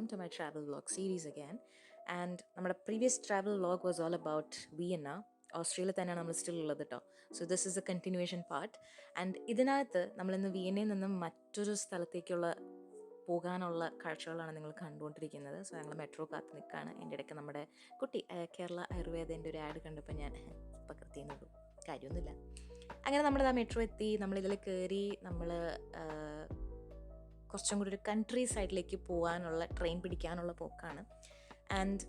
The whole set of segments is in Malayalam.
to my travel vlog series again. And നമ്മുടെ previous travel vlog was all about Vienna. Australia തന്നെയാണ് നമ്മൾ സ്റ്റിൽ ഉള്ളത് കേട്ടോ. So this is A continuation part. And ഇതിനകത്ത് നമ്മളിന്ന് വിയന്നയിൽ നിന്നും മറ്റൊരു സ്ഥലത്തേക്കുള്ള പോകാനുള്ള കാഴ്ചകളാണ് നിങ്ങൾ കണ്ടുകൊണ്ടിരിക്കുന്നത്. സോ ഞങ്ങൾ മെട്രോ കാത്ത് നിൽക്കുകയാണ്. എൻ്റെ ഇടയ്ക്ക് നമ്മുടെ കുട്ടി കേരള ആയുർവേദേൻ്റെ ഒരു ആഡ് കണ്ടപ്പോൾ ഞാൻ പകർത്തിയെന്നുള്ളൂ, കാര്യമൊന്നുമില്ല. അങ്ങനെ നമ്മളിതാ മെട്രോ എത്തി. നമ്മളിതിൽ കയറി നമ്മൾ കുറച്ചും കൂടി ഒരു കൺട്രി സൈഡിലേക്ക് പോകാനുള്ള ട്രെയിൻ പിടിക്കാനുള്ള പോക്കാണ്. ആൻഡ്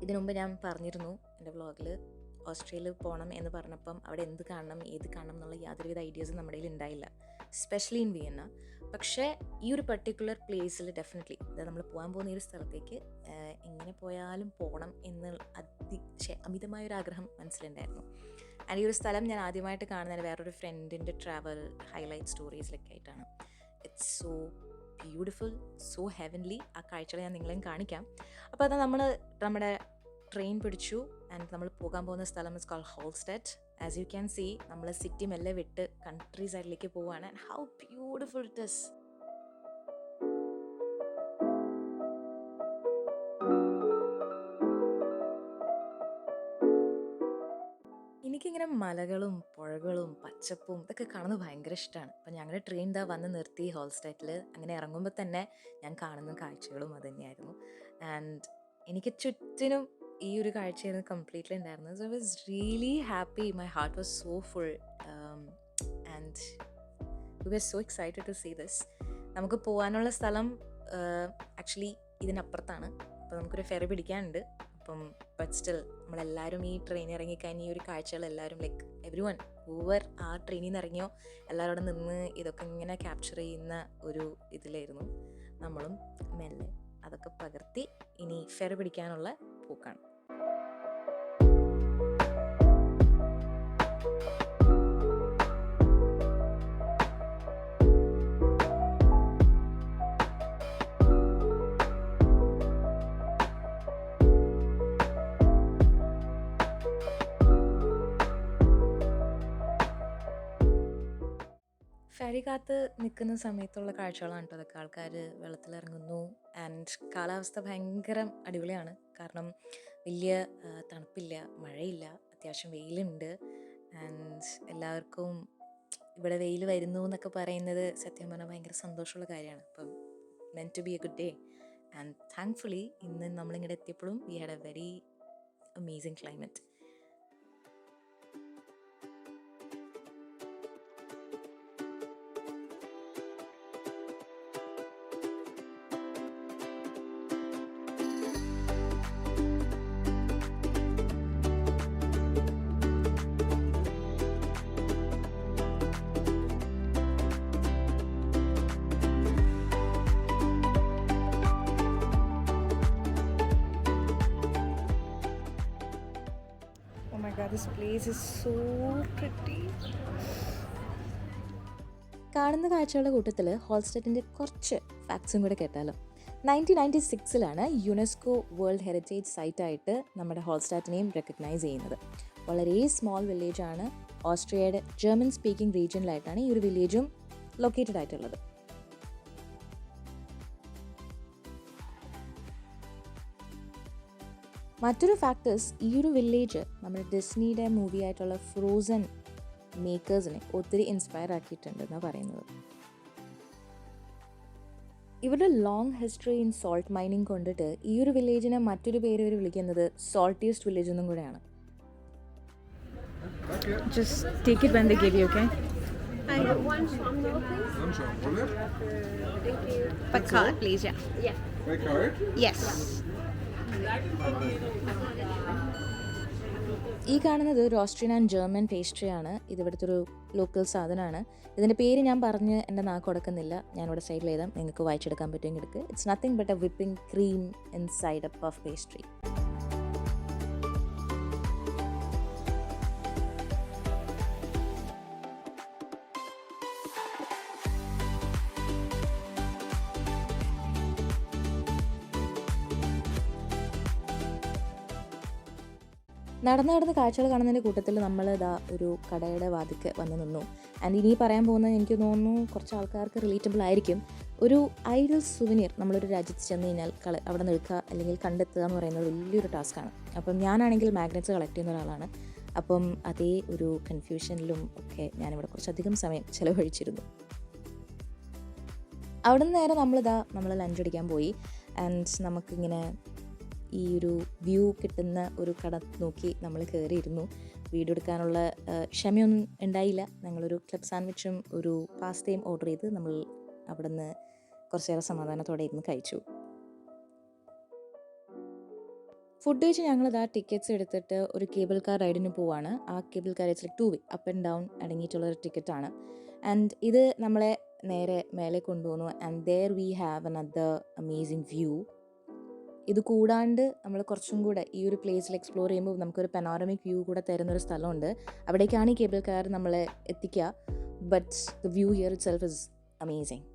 ഇതിനു മുമ്പ് ഞാൻ പറഞ്ഞിരുന്നു എൻ്റെ വ്ളോഗിൽ ഓസ്ട്രേലിയയിൽ പോകണം എന്ന് പറഞ്ഞപ്പം അവിടെ എന്ത് കാണണം ഏത് കാണണം എന്നുള്ള യാതൊരുവിധ ഐഡിയാസും നമ്മുടെ കയ്യിൽ ഉണ്ടായില്ല, എസ്പെഷ്യലി ഇൻ വിയന്ന. പക്ഷേ ഈ ഒരു പർട്ടിക്കുലർ പ്ലേസിൽ ഡെഫിനറ്റ്ലി നമ്മൾ പോകാൻ പോകുന്ന ഈ ഒരു സ്ഥലത്തേക്ക് എങ്ങനെ പോയാലും പോകണം എന്ന് അമിതമായൊരാഗ്രഹം മനസ്സിലുണ്ടായിരുന്നു. ആൻഡ് ഈ ഒരു സ്ഥലം ഞാൻ ആദ്യമായിട്ട് കാണുന്നത് വേറൊരു ഫ്രണ്ടിൻ്റെ ട്രാവൽ ഹൈലൈറ്റ് സ്റ്റോറീസിലൊക്കെ ആയിട്ടാണ്. It's so beautiful, so heavenly. ആ കാഴ്ചകൾ ഞാൻ നിങ്ങളെയും കാണിക്കാം. അപ്പോൾ അത് നമ്മൾ നമ്മുടെ ട്രെയിൻ പിടിച്ചു. ആൻഡ് നമ്മൾ പോകാൻ പോകുന്ന സ്ഥലം is called Hallstatt. As you can see നമ്മൾ സിറ്റി മെല്ലെ വിട്ട് കൺട്രി സൈഡിലേക്ക് പോവുകയാണ്. And how beautiful it is. എനിക്കിങ്ങനെ മലകളും പുഴകളും പച്ചപ്പും ഇതൊക്കെ കാണുന്നത് ഭയങ്കര ഇഷ്ടമാണ്. അപ്പം ഞങ്ങളുടെ ട്രെയിൻ വന്ന് നിർത്തി ഹോൾസ്റ്റൈറ്റിൽ. അങ്ങനെ ഇറങ്ങുമ്പോൾ തന്നെ ഞാൻ കാണുന്ന കാഴ്ചകളും അത് തന്നെയായിരുന്നു. ആൻഡ് എനിക്ക് ചുറ്റിനും ഈ ഒരു കാഴ്ചയായിരുന്നു കംപ്ലീറ്റ്ലി ഉണ്ടായിരുന്നത്. So I was really happy. My heart was so full and we was so excited to see this. നമുക്ക് പോകാനുള്ള സ്ഥലം ആക്ച്വലി ഇതിനപ്പുറത്താണ്. അപ്പോൾ നമുക്കൊരു ഫെറി പിടിക്കാനുണ്ട്. അപ്പം ബട്ട് സ്റ്റിൽ നമ്മളെല്ലാവരും ഈ ട്രെയിൻ ഇറങ്ങിക്കഴിഞ്ഞ് ഈ ഒരു കാഴ്ചകൾ എല്ലാവരും ലൈക്ക് എവരി വൺ ഹൂവർ ആ ട്രെയിനിൽ നിന്ന് ഇറങ്ങിയോ എല്ലാവരും അവിടെ നിന്ന് ഇതൊക്കെ ഇങ്ങനെ ക്യാപ്ചർ ചെയ്യുന്ന ഒരു ഇതിലായിരുന്നു. നമ്മളും മെല്ലെ അതൊക്കെ പകർത്തി ഇനി ഫെറി പിടിക്കാനുള്ള പോക്കാണ്. ഫെറി കാത്ത് നിൽക്കുന്ന സമയത്തുള്ള കാഴ്ചകളാണ് കേട്ടോ അതൊക്കെ. ആൾക്കാർ വെള്ളത്തിലിറങ്ങുന്നു. ആൻഡ് കാലാവസ്ഥ ഭയങ്കര അടിപൊളിയാണ്. കാരണം വലിയ തണുപ്പില്ല, മഴയില്ല, അത്യാവശ്യം വെയിലുണ്ട്. ആൻഡ് എല്ലാവർക്കും ഇവിടെ വെയിൽ വരുന്നു എന്നൊക്കെ പറയുന്നത് സത്യം പറഞ്ഞാൽ ഭയങ്കര സന്തോഷമുള്ള കാര്യമാണ്. അപ്പം meant to be a good day. And thankfully ഇന്ന് നമ്മളിങ്ങോട്ട് എത്തിയപ്പോഴും we had a very amazing climate. This place is so pretty. കാണുന്ന കാഴ്ചകളുടെ കൂട്ടത്തിൽ ഹോൾസ്റ്റെഡിൻ്റെ കുറച്ച് ഫാക്ട്സും കൂടെ കേട്ടാലോ. 1996 യുനെസ്കോ വേൾഡ് ഹെറിറ്റേജ് സൈറ്റായിട്ട് നമ്മുടെ ഹോൾസ്റ്റാറ്റിനെയും റെക്കഗ്നൈസ് ചെയ്യുന്നത്. വളരെ സ്മോൾ വില്ലേജാണ്. ഓസ്ട്രിയയുടെ ജർമ്മൻ സ്പീക്കിംഗ് റീജിയനിലായിട്ടാണ് ഈ ഒരു വില്ലേജും ലൊക്കേറ്റഡ് ആയിട്ടുള്ളത്. മറ്റൊരു ഫാക്ടേഴ്സ്, ഈ ഒരു വില്ലേജ് നമ്മുടെ ഡിസ്നിയുടെ മൂവി ആയിട്ടുള്ള ഫ്രോസൺ മേക്കേഴ്സിനെ ഒത്തിരി ഇൻസ്പയർ ആക്കിയിട്ടുണ്ടെന്നാണ് പറയുന്നത്. ഇവിടെ long history in salt mining കൊണ്ടിട്ട് ഈ ഒരു വില്ലേജിനെ മറ്റൊരു പേര് ഇവർ വിളിക്കുന്നത് സോൾട്ടിയസ്റ്റ് വില്ലേജ് എന്നും കൂടെയാണ്. Just take it when they give you, okay? I got one schwammel, please. One schwammel. Thank you. By card, please, yeah. Yeah. By card? Yes. ഈ കാണുന്നത് ഒരു ഓസ്ട്രിയൻ ആൻഡ് ജർമ്മൻ പേസ്ട്രിയാണ്. ഇത് ഇവിടുത്തെ ഒരു ലോക്കൽ സാധനമാണ്. ഇതിൻ്റെ പേര് ഞാൻ പറഞ്ഞ് എൻ്റെ നാക്ക് കൊടുക്കുന്നില്ല. ഞാനിവിടെ സൈഡിൽ എഴുതാം, നിങ്ങൾക്ക് വായിച്ചെടുക്കാൻ പറ്റുമെങ്കിൽ എടുക്കുക. It's nothing but A whipping cream inside A puff pastry. നടന്ന് കാഴ്ചകൾ കാണുന്നതിൻ്റെ കൂട്ടത്തിൽ നമ്മൾ ഇതാ ഒരു കടയുടെ വാതിക്ക് വന്ന് നിന്നു. ആൻഡ് ഇനി പറയാൻ പോകുന്നത് എനിക്ക് തോന്നുന്നു കുറച്ച് ആൾക്കാർക്ക് റിലേറ്റബിൾ ആയിരിക്കും. ഒരു ഐഡൽ സുവനീർ നമ്മളൊരു രാജ്യത്ത് ചെന്ന് കഴിഞ്ഞാൽ അവിടെ നിൽക്കുക അല്ലെങ്കിൽ കണ്ടെത്തുക എന്ന് പറയുന്നത് വലിയൊരു ടാസ്ക്കാണ്. അപ്പം ഞാനാണെങ്കിൽ മാഗ്നറ്റ്സ് കളക്ട് ചെയ്യുന്ന ഒരാളാണ്. അപ്പം അതേ ഒരു കൺഫ്യൂഷനിലും ഒക്കെ ഞാനിവിടെ കുറച്ചധികം സമയം ചിലവഴിച്ചിരുന്നു. അവിടെ നിന്ന് നേരെ നമ്മൾ ലഞ്ച് അടിക്കാൻ പോയി. ആൻഡ് നമുക്കിങ്ങനെ ഈ ഒരു വ്യൂ കിട്ടുന്ന ഒരു കട നോക്കി നമ്മൾ കയറിയിരുന്നു. വീഡിയോ എടുക്കാനുള്ള ക്ഷമയൊന്നും ഉണ്ടായില്ല. ഞങ്ങളൊരു ക്ലബ് സാൻഡ്വിച്ചും ഒരു പാസ്തയും ഓർഡർ ചെയ്ത് നമ്മൾ അവിടെ നിന്ന് കുറച്ചേറെ സമാധാനത്തോടെ ഇരുന്ന് കഴിച്ചു. ഫുഡ് കഴിച്ച് ഞങ്ങളിതാ ടിക്കറ്റ്സ് എടുത്തിട്ട് ഒരു കേബിൾ കാർ റൈഡിന് പോവാണ്. ആ cable car it's like 2 way up and down അടങ്ങിയിട്ടുള്ളൊരു ടിക്കറ്റാണ്. ആൻഡ് ഇത് നമ്മളെ നേരെ മേലെ കൊണ്ടുപോകുന്നു. And there we have another amazing view. ഇത് കൂടാണ്ട് നമ്മൾ കുറച്ചും കൂടെ ഈ ഒരു പ്ലേസിൽ എക്സ്പ്ലോർ ചെയ്യുമ്പോൾ നമുക്കൊരു പനോറമിക് വ്യൂ കൂടെ തരുന്നൊരു സ്ഥലമുണ്ട്. അവിടേക്കാണ് ഈ കേബിൾ കാർ നമ്മളെ എത്തിക്കുക. But the view here it self is amazing.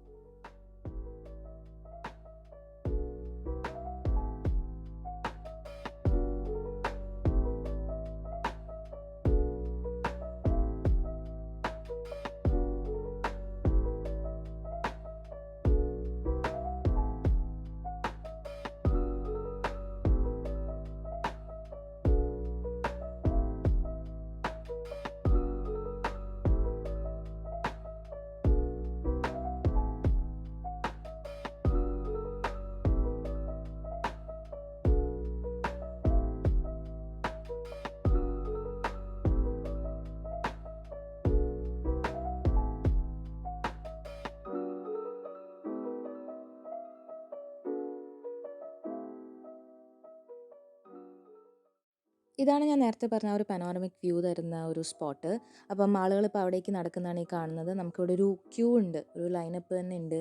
ഇതാണ് ഞാൻ നേരത്തെ പറഞ്ഞ ഒരു പനോറമിക് വ്യൂ തരുന്ന ഒരു സ്പോട്ട്. അപ്പം ആളുകൾ ഇപ്പോൾ അവിടേക്ക് നടക്കുന്നതാണ് ഈ കാണുന്നത്. നമുക്കിവിടെ ഒരു ക്യൂ ഉണ്ട്, ഒരു ലൈനപ്പ് തന്നെ ഉണ്ട്.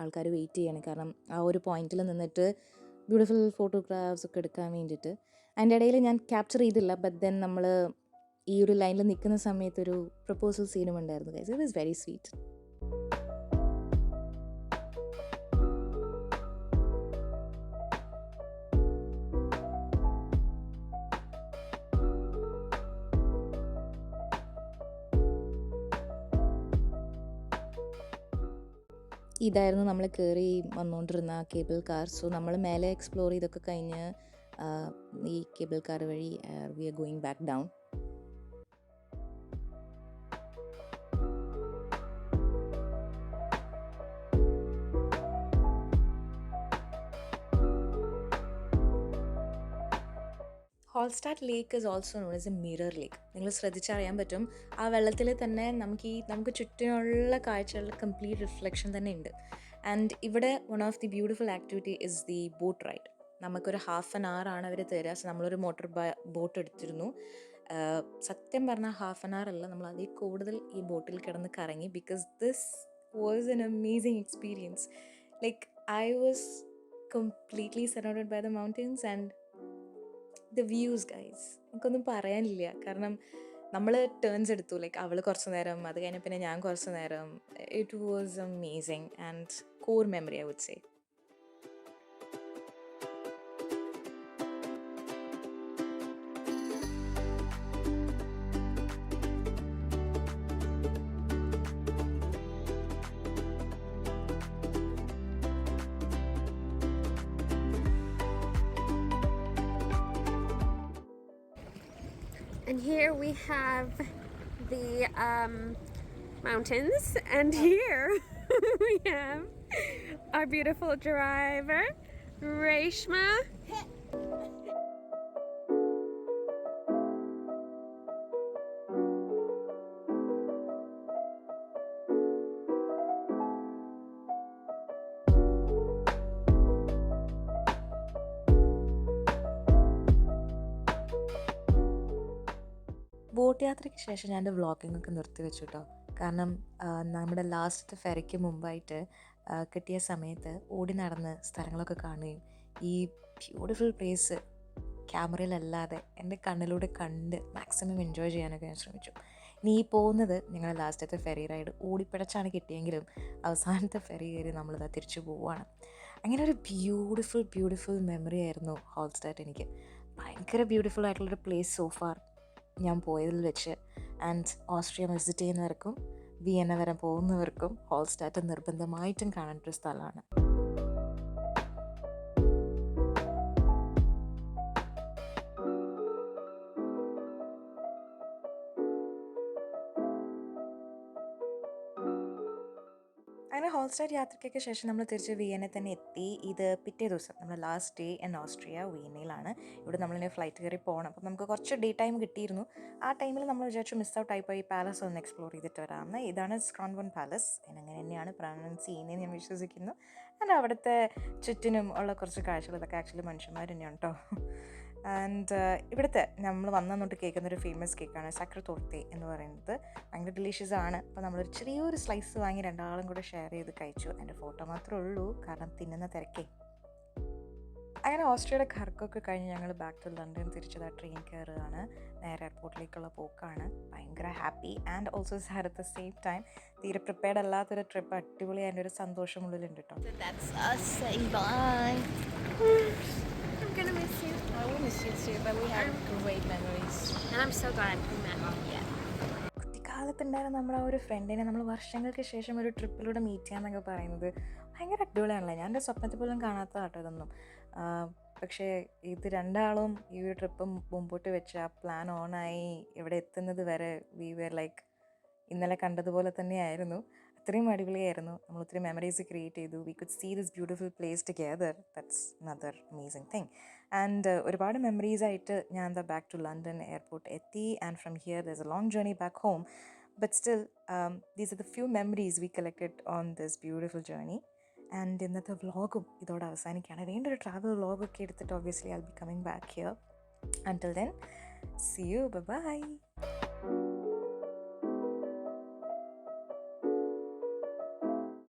ആൾക്കാർ വെയിറ്റ് ചെയ്യണം, കാരണം ആ ഒരു പോയിന്റിൽ നിന്നിട്ട് ബ്യൂട്ടിഫുൾ ഫോട്ടോഗ്രാഫ്സ് ഒക്കെ എടുക്കാൻ വേണ്ടിയിട്ട്. അതിൻ്റെ ഇടയിൽ ഞാൻ ക്യാപ്ചർ ചെയ്തില്ല. ബട്ട് ദെൻ നമ്മൾ ഈ ഒരു ലൈനിൽ നിൽക്കുന്ന സമയത്തൊരു പ്രപ്പോസൽ സീനും ഉണ്ടായിരുന്നു. Guys, it is very sweet. ഇതായിരുന്നു നമ്മൾ കയറി വന്നുകൊണ്ടിരുന്ന കേബിൾ കാർ. സോ നമ്മൾ മേലെ എക്സ്പ്ലോർ ചെയ്തൊക്കെ കഴിഞ്ഞ് ഈ കേബിൾ കാർ വഴി we are going back down. Hallstatt lake is also known as a mirror lake. നിങ്ങൾ ശ്രദ്ധിച്ചറിയാൻ പറ്റും, ആ വെള്ളത്തിൽ തന്നെ നമുക്ക് ചുറ്റിനുള്ള കാഴ്ചകളുടെ കംപ്ലീറ്റ് റിഫ്ലക്ഷൻ തന്നെ ഉണ്ട്. ആൻഡ് ഇവിടെ one of the beautiful activity is the boat ride. നമുക്കൊരു 1/2 hour ആണ് അവർ തരിക. സോ നമ്മളൊരു ബോട്ട് എടുത്തിരുന്നു. സത്യം പറഞ്ഞാൽ 1/2 hour അല്ല, നമ്മൾ അതിൽ കൂടുതൽ ഈ ബോട്ടിൽ കിടന്ന് കറങ്ങി. Because this was an amazing experience. Like I was completely surrounded by the mountains and the views guys. എനിക്കൊന്നും പറയാനില്ല, കാരണം നമ്മൾ ടേൺസ് എടുത്തു. ലൈക്ക് അവൾ കുറച്ച് നേരം, അത് കഴിഞ്ഞ പിന്നെ ഞാൻ കുറച്ച് നേരം. It was amazing and core memory I would say. And here we have the mountains, and here we have our beautiful driver, Reshma. Boat യാത്രയ്ക്ക് ശേഷം ഞാൻ എൻ്റെ വ്ളോഗിംഗ് ഒക്കെ നിർത്തിവെച്ചു കേട്ടോ. കാരണം നമ്മുടെ ലാസ്റ്റ് ഫെറിക്ക് മുമ്പായിട്ട് കിട്ടിയ സമയത്ത് ഓടി നടന്ന് സ്ഥലങ്ങളൊക്കെ കാണുകയും ഈ ബ്യൂട്ടിഫുൾ പ്ലേസ് ക്യാമറയിലല്ലാതെ എൻ്റെ കണ്ണിലൂടെ കണ്ട് മാക്സിമം എൻജോയ് ചെയ്യാനൊക്കെ ഞാൻ ശ്രമിച്ചു. ഇനി ഈ പോകുന്നത് ഞങ്ങളുടെ ലാസ്റ്റത്തെ ഫെറി റൈഡ് ഓടിപ്പിടച്ചാണ് കിട്ടിയെങ്കിലും അവസാനത്തെ ഫെറി കയറി നമ്മളിതാ തിരിച്ചു പോവുകയാണ്. അങ്ങനെ ഒരു ബ്യൂട്ടിഫുൾ മെമ്മറി ആയിരുന്നു ഹോൾസ്റ്റാറ്റ് എനിക്ക്. ഭയങ്കര ബ്യൂട്ടിഫുൾ ആയിട്ടുള്ളൊരു പ്ലേസ് സോ ഫാർ ഞാൻ പോയതിൽ വെച്ച്. ആൻഡ് ഓസ്ട്രിയ വിസിറ്റ് ചെയ്യുന്നവർക്കും വിയന്ന വരെ പോകുന്നവർക്കും ഹോൾസ്റ്റാറ്റ് നിർബന്ധമായിട്ടും കാണേണ്ട ഒരു സ്ഥലമാണ്. അങ്ങനെ ഹോൾസ്റ്റാറ്റ് യാത്രയ്ക്കൊക്കെ ശേഷം നമ്മൾ തിരിച്ച് വിയന്നെ തന്നെ എത്തി. ഇത് പിറ്റേ ദിവസം നമ്മൾ ലാസ്റ്റ് ഡേ ഇൻ ഓസ്ട്രിയ വിയന്നയിലാണ്. ഇവിടെ നമ്മളിങ്ങനെ ഫ്ലൈറ്റ് കയറി പോകണം. അപ്പം നമുക്ക് കുറച്ച് ഡേ ടൈം കിട്ടിയിരുന്നു. ആ ടൈമിൽ നമ്മൾ വിചാരിച്ചു മിസ് ഔട്ട് ആയിപ്പോയി, പാലസ് ഒന്ന് എക്സ്പ്ലോർ ചെയ്തിട്ട് വരാമെന്ന്. ഇതാണ് സ്ക്രോൺബോൺ പാലസ്, അങ്ങനെ തന്നെയാണ് പ്രൊനൗൺസ് ചെയ്യുന്നതെന്ന് ഞാൻ വിശ്വസിക്കുന്നു. ആൻഡ് അവിടുത്തെ ചുറ്റിനും ഉള്ള കുറച്ച് കാഴ്ചകൾ, ഇതൊക്കെ ആക്ച്വലി മനുഷ്യന്മാർ തന്നെയാണ് കേട്ടോ. ആൻഡ് ഇവിടുത്തെ നമ്മൾ വന്നോട്ട് കേൾക്കുന്നൊരു ഫേമസ് കേക്കാണ് സക്ര തോർത്തെ എന്ന് പറയുന്നത്. ഭയങ്കര ഡെലീഷ്യസ് ആണ്. അപ്പോൾ നമ്മളൊരു ചെറിയൊരു സ്ലൈസ് വാങ്ങി രണ്ടാളും കൂടെ ഷെയർ ചെയ്ത് കഴിച്ചു. എൻ്റെ ഫോട്ടോ മാത്രമേ ഉള്ളൂ, കാരണം തിന്നുന്ന തിരക്കേ. അങ്ങനെ ഓസ്ട്രിയയുടെ ഖർക്കൊക്കെ കഴിഞ്ഞ് ഞങ്ങൾ ബാക്ക് ടു ലണ്ടൻ തിരിച്ചത് ട്രെയിൻ കയറുകയാണ്. നേരെ എയർപോർട്ടിലേക്കുള്ള പോക്കാണ്. ഭയങ്കര happy and also sad at the same time. തീരെ പ്രിപ്പയർഡ് അല്ലാത്തൊരു ട്രിപ്പ്, അടിപൊളി അതിൻ്റെ ഒരു സന്തോഷമുള്ളിലുണ്ട് കേട്ടോ. That's us saying bye. I'm gonna miss you. I will miss you too, but we have great memories. And I'm so glad we met. Yeah. കുട്ടിക്കാലത്തുണ്ടായിരുന്ന നമ്മളെ ഒരു ഫ്രണ്ടിനെ നമ്മൾ വർഷങ്ങൾക്ക് ശേഷം ഒരു ട്രിപ്പിലൂടെ മീറ്റ് ചെയ്യാന്നൊക്കെ പറയുന്നത് ഭയങ്കര അടിപൊളിയാണല്ലോ. ഞാൻ എൻ്റെ സ്വപ്നത്തിൽ പോലും കാണാത്തതാട്ടോ ഇതൊന്നും. പക്ഷേ ഇത് രണ്ടാളും ഈ ഒരു ട്രിപ്പ് മുമ്പോട്ട് വെച്ച് ആ പ്ലാൻ ഓണായി ഇവിടെ എത്തുന്നത് വരെ വി വെർ ലൈക്ക് ഇന്നലെ കണ്ടതുപോലെ തന്നെയായിരുന്നു. അത്രയും അടിപൊളിയായിരുന്നു. നമ്മൾ ഒത്തിരി മെമ്മറീസ് ക്രിയേറ്റ് ചെയ്തു. We could see this beautiful place together. That's another amazing thing. And ഒരുപാട് മെമ്മറീസായിട്ട് ഞാൻ എന്താ ബാക്ക് ടു ലണ്ടൻ എയർപോർട്ട് എത്തി. And from here there is a long journey back home. But still these are the few memories we collected on this beautiful journey. And ഇന്നത്തെ വ്ളോഗും ഇതോടെ അവസാനിക്കുകയാണ്. വീണ്ടും ഒരു ട്രാവൽ വ്ളോഗൊക്കെ എടുത്തിട്ട് obviously I will be coming back here. Until then, see you. Bye-bye.